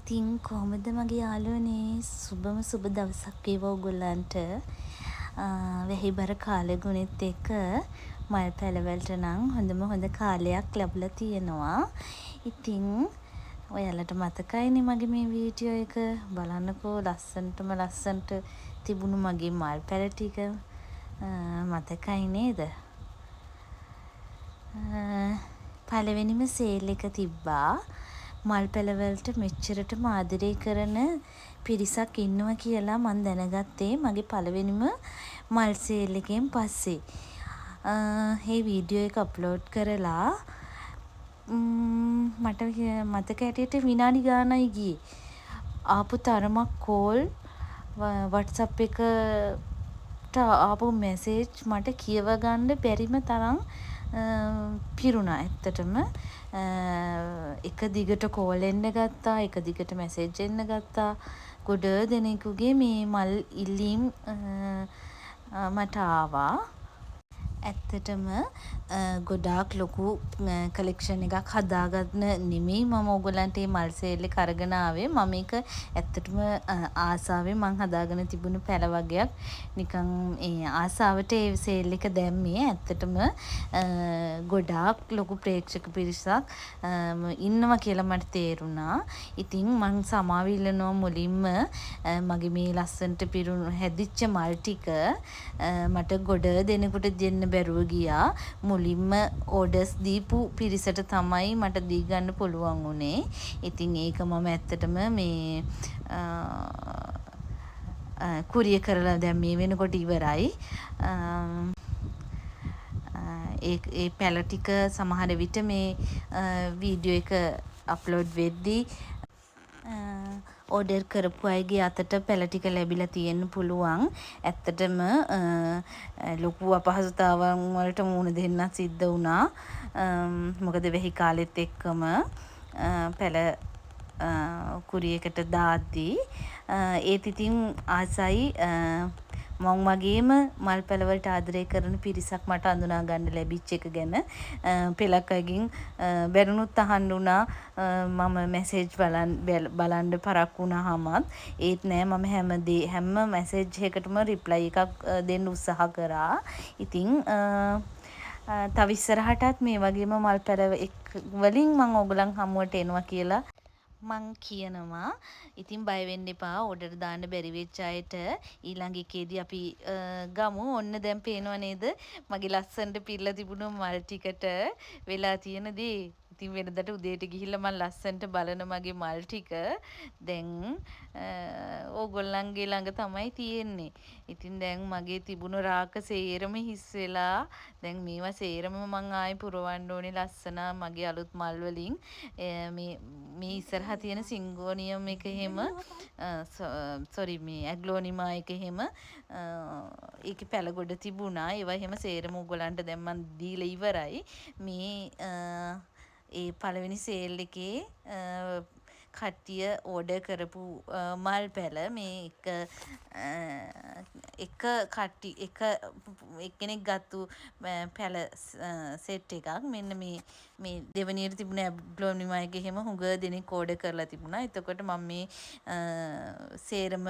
ඉතින් කොහොමද මගේ යාළුවනේ සුබ දවසක් වේවා ඔයගොල්ලන්ට. වැහිබර කාලගුණෙත් එක්ක මල් පැලවලට නම් හොඳ කාලයක් ලැබලා තියෙනවා. ඉතින් ඔයාලට මතකයිනේ මගේ මේ වීඩියෝ එක බලන්නකෝ ලස්සනට තිබුණු මගේ මල් පැල ටික මතකයි නේද? පළවෙනිම සේල් එක තිබ්බා. මල් පැලවලට මෙච්චරටම ආදරේ කරන පිරිසක් ඉන්නවා කියලා මම දැනගත්තේ මගේ පළවෙනිම මල් සේල් එකෙන් පස්සේ. මේ වීඩියෝ එක අප්ලෝඩ් කරලා මට මතක හැටියට විනාඩි ගානයි ගියේ. ආපු තරමක් කෝල් WhatsApp එකට ආපු මැසේජ් මට කියව ගන්න බැරිම තරම් පිරුණා ඇත්තටම. එක දිගට කෝල් එන්න ගත්තා, එක දිගට මැසේජ් එන්න ගත්තා. ගොඩ දෙනෙකුගේ මේ මල් ඉල්ලීම් මට ආවා. ඇත්තටම ගොඩාක් ලොකු කලෙක්ෂන් එකක් හදාගන්න නෙමෙයි මම ඕගොල්ලන්ට මේ මල් සේල් එක අරගෙන ආවේ. මම මේක ඇත්තටම ආසාවෙන් මං හදාගෙන තිබුණු පැල වගයක් නිකන් ආසාවට ඒ සේල් එක දැම්මේ. ඇත්තටම ගොඩාක් ලොකු ප්‍රේක්ෂක පිරිසක් ඉන්නවා කියලා මට තේරුණා. ඉතින් මං සමාව ඉල්ලනවා මුලින්ම මගේ මේ ලස්සනට පිරුණු හැදිච්ච මල් ටික මට ගොඩ දෙනෙකුට දෙන්න බැරුව ගියා. මුලින්ම ඕඩර්ස් දීපු පිරිසට තමයි මට දී ගන්න පුළුවන් වුණේ. ඉතින් ඒක මම ඇත්තටම මේ කුරිය කරලා දැන් මේ වෙනකොට ඉවරයි. ඒ පැල ටික සමහර විට මේ වීඩියෝ එක අප්ලෝඩ් වෙද්දී ඕඩර් කරපු අයගේ අතට පැල ටික ලැබිලා තියෙන්න පුළුවන්. ඇත්තටම ලොකු අපහසුතාවන් වලට මුහුණ දෙන්නත් සිද්ධ වුණා. මොකද වෙහි කාලෙත් එක්කම පැල කුරියකට දාද්දී ඒත් ඉතින් ආසයි මං වගේම මල් පැලවලට ආදරය කරන පිරිසක් මට අඳුනා ගන්න ලැබිච්ච එක ගැන. පෙලක් අයගෙන් බැනුනුත් අහන්න වුණා මම මැසේජ් බලන්න පරක්කු වුණාමත්. ඒත් නෑ මම හැම මැසේජ් එකටම රිප්ලයි එකක් දෙන්න උත්සාහ කරා. ඉතින් තව ඉස්සරහටත් මේ වගේම මල් පැල වලින් මං ඕගොල්ලන් හමුවට එනවා කියලා මං කියනවා. ඉතින් බය වෙන්න එපා. ඕඩර් දාන්න බැරි වෙච්ච අයට ඊළඟ එකේදී අපි ගමු. ඔන්න දැන් පේනව නේද? මගේ ලස්සනට පිරලා තිබුණු මල් ටිකට වෙලා තියෙන දේ. ඉතින් වෙනදට උදේට ගිහිල්ලා මම ලස්සනට බලන මගේ මල් ටික දැන් ඕගොල්ලන්ගේ ළඟ තමයි තියෙන්නේ. ඉතින් දැන් මගේ තිබුණු රාක සේරම හිස් වෙලා දැන් මේවා සේරම මං ආයෙ පුරවන්න ඕනේ ලස්සන මගේ අලුත් මල් වලින්. මේ ඉස්සරහා තියෙන සිංගෝනියම් එක එහෙම මේ ඇග්ලෝනිමා එක එහෙම ඒකේ පැල ගොඩ තිබුණා. ඒවා එහෙම සේරම ඕගොල්ලන්ට දැන් මං දීලා ඉවරයි. මේ ඒ පළවෙනි සේල් එකේ කට්ටිය ඕඩර් කරපු මල් පැල මේ එක්කෙනෙක් ගත්තු පැල සෙට් එකක්. මෙන්න මේ දෙවනියට තිබුණ ඇග්ලෝනිමා එක එහෙම හුඟ දෙනෙක් ඕඩර් කරලා තිබුණා. එතකොට මම මේ සේරම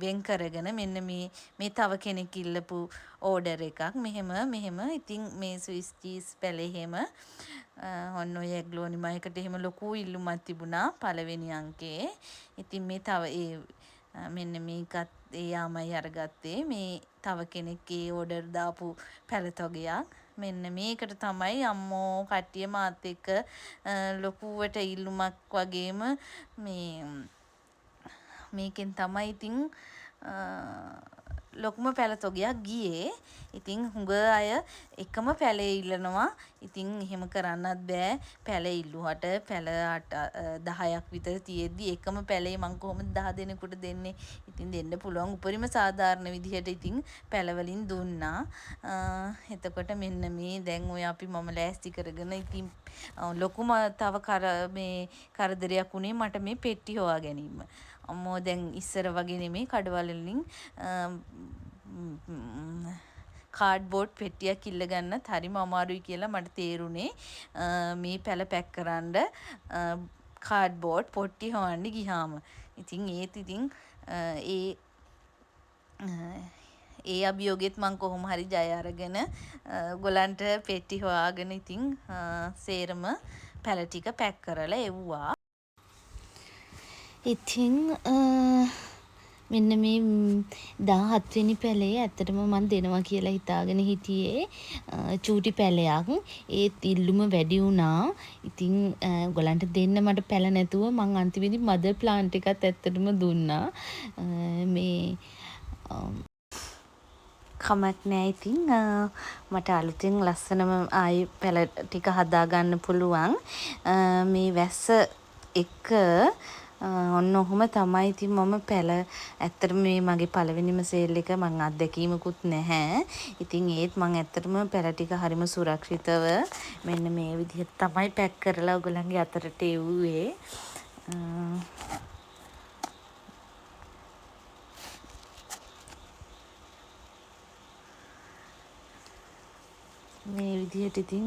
වෙන් කරගෙන මෙන්න මේ තව කෙනෙක් ඉල්ලපු ඕඩර් එකක් මෙහෙම. ඉතින් මේ ස්විස් චීස් පැල එහෙම ඔන්න ඔය ඇග්ලෝනිමා එකට එහෙම ලොකු ඉල්ලුමක් තිබුණා පළවෙනි අංකේ. ඉතින් මේ තව මෙන්න මේකත් එයාමයි අරගත්තේ. මේ තව කෙනෙක් ඒ ඕඩර් දාපු පැල තොගයක්. මෙන්න මේකට තමයි අම්මෝ කට්ටිය මාත් එක්ක ලොකුවට ඉල්ලුමක් වගේම මේකෙන් තමයි ඉතින් ලොකුම පැල තොගයක් ගියේ. ඉතින් හුඟ අය එකම පැලේ ඉල්ලනවා. ඉතින් එහෙම කරන්නත් බෑ. පැල ඉල්ලුවට පැල 10ක් විතර තියෙද්දි එකම පැලේ මං කොහොමද 10 දෙනෙකුට දෙන්නේ? ඉතින් දෙන්න පුළුවන් උපරිම සාධාරණ විදිහට ඉතින් පැල වලින් දුන්නා. එතකොට මෙන්න මේ දැන් ඔය මම ලෑස්ති කරගෙන ඉතින් ලොකුම තව කරදරයක් උනේ මට මේ පෙට්ටි හොයා ගැනීම. අම්මෝ දැන් ඉස්සර වගේ නෙමෙයි කඩවල වලින් කාඩ්බෝඩ් පෙට්ටියක් ඉල්ල ගන්නත් හරිම අමාරුයි කියලා මට තේරුණේ. මේ පැල පැක් කරන්න කාඩ්බෝඩ් පොට්ටි හොයන්න ගියාම. ඉතින් ඒත් ඉතින් ඒ අභියෝගෙත් මං කොහොම හරි ජය අරගෙන ඔයගොල්ලන්ට පෙට්ටි හොයාගෙන ඉතින් සේරම පැල ටික පැක් කරලා එව්වා. ඉතින් මෙන්න මේ 17 වෙනි පැලේ ඇත්තටම මම දෙනවා කියලා හිතාගෙන හිටියේ චූටි පැලයක්. ඒත් ඉල්ලුම වැඩි වුණා. ඉතින් ඔයගලන්ට දෙන්න මට පැල නැතුව මං අන්තිමේදී මදර් ප්ලාන්ට් එකත් ඇත්තටම දුන්නා. මේ කමක් නෑ ඉතින් මට අලුතෙන් ලස්සනම ආයේ පැල ටික හදාගන්න පුළුවන්. මේ වැස්ස එක්ක ඔන්න ඔහොම තමයි ඉතින් මම පැල ඇත්තටම මේ මගේ පළවෙනිම සේල් එක මං අත්දැකීමකුත් නැහැ. ඉතින් ඒත් මං ඇත්තටම පැල ටික හරිම සුරක්ෂිතව මෙන්න මේ විදිහට තමයි පැක් කරලා ඔයගොල්ලන්ගේ අතට එව්වේ. මේ විදිහට ඉතින්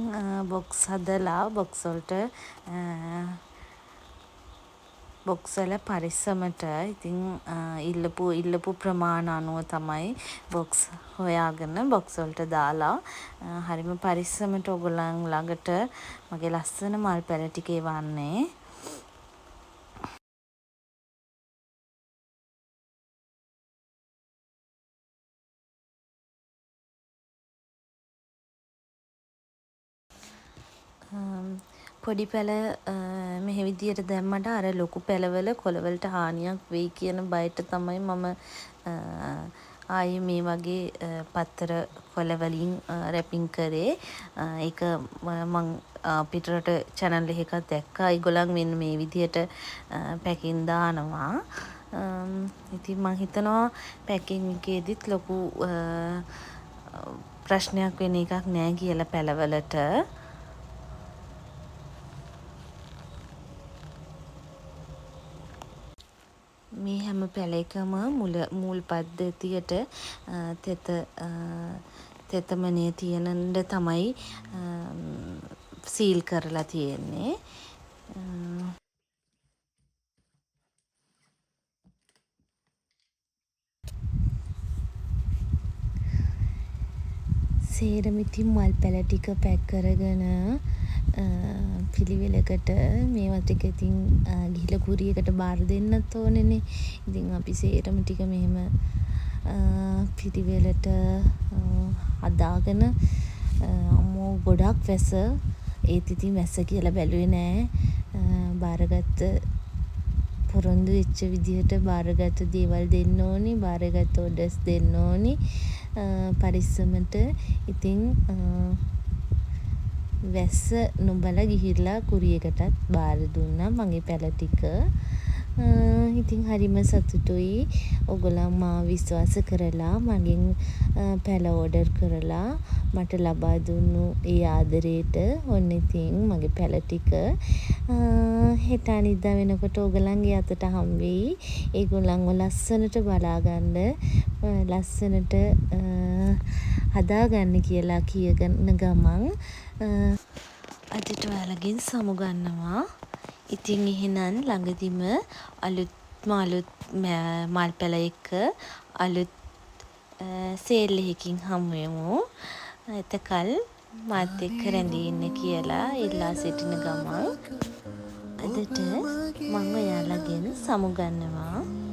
බොක්ස් හදලා බොක්ස් වලට බොක්ස් වල පරිස්සමට ඉතින් ඉල්ලපු ප්‍රමාණ අනුව තමයි බොක්ස් හොයාගෙන බොක්ස් වලට දාලා හරිම පරිස්සමට ඔයගොල්ලන් ළඟට මගේ ලස්සන මල් පැල ටික එවන්නේ. පොඩි පැල මෙහෙ විදියට දැම්මට අර ලොකු පැලවල කොළවලට හානියක් වෙයි කියන බයට තමයි මම ආයේ මේ වගේ පත්තර කොළ වලින් රැපින් කරේ. ඒක මං පිටරට channel එකක් දැක්කා. ඒගොල්ලන් මෙන්න මේ විදියට පැකින් දානවා. ඉතින් මං හිතනවා පැකින් එකේදීත් ලොකු ප්‍රශ්නයක් වෙන එකක් නෑ කියලා පැලවලට. මේ හැම පැලයකම මුල් පද්ධතියට තෙතමනය තියනන්ද තමයි සීල් කරලා තියෙන්නේ. සේරම ඉතින් මල් පැල ටික පැක් කරගෙන පිළිවෙලකට මේවා ටික ඉතින් ගිහිල්ලා කුරියකට බාර දෙන්නත් ඕනෙනේ. ඉතින් අපි සේරම ටික මෙහෙම පිළිවෙලට හදාගෙන අම්මෝ ගොඩක් වැස්ස. ඒත් ඉතින් වැස්ස කියලා බැලුවේ නෑ. බාරගත්ත පොරොන්දු වෙච්ච විදිහට බාරගත්ත දේවල් දෙන්න ඕනි. බාරගත්ත ඔඩර්ස් දෙන්න ඕනි. පරිස්සමට ඉතින් වැස්ස නොබලා ගිහිල්ලා කුරියකටත් බාර දුන්නා මගේ පැල ටික. ඉතින් හරිම සතුටුයි. ඔයගොල්ලන් මාව විශ්වාස කරලා මගෙන් පැල ඕඩර් කරලා මට ලබා දුන්නු ඒ ආදරේට ඔන්න ඉතින් මගේ පැල ටික හෙට අනිද්දා වෙනකොට ඔයගොල්ලන්ගේ අතට හම්බෙයි. ඒගොල්ලන්ව ලස්සනට බලාගන්න ලස්සනට හදාගන්න කියලා කියගෙන ගමන් අදට ඔයාලගෙන් සමුගන්නවා. ඉතින් එහෙනම් ළඟදිම අලුත්ම මල් පැල එක්ක අලුත් සේල් එකකින් හමු වෙමු. එතකල් මාත් එක්ක රැඳී ඉන්න කියලා ඉල්ලා සිටින ගමන් අදට මම ඔයාලගෙන් සමුගන්නවා.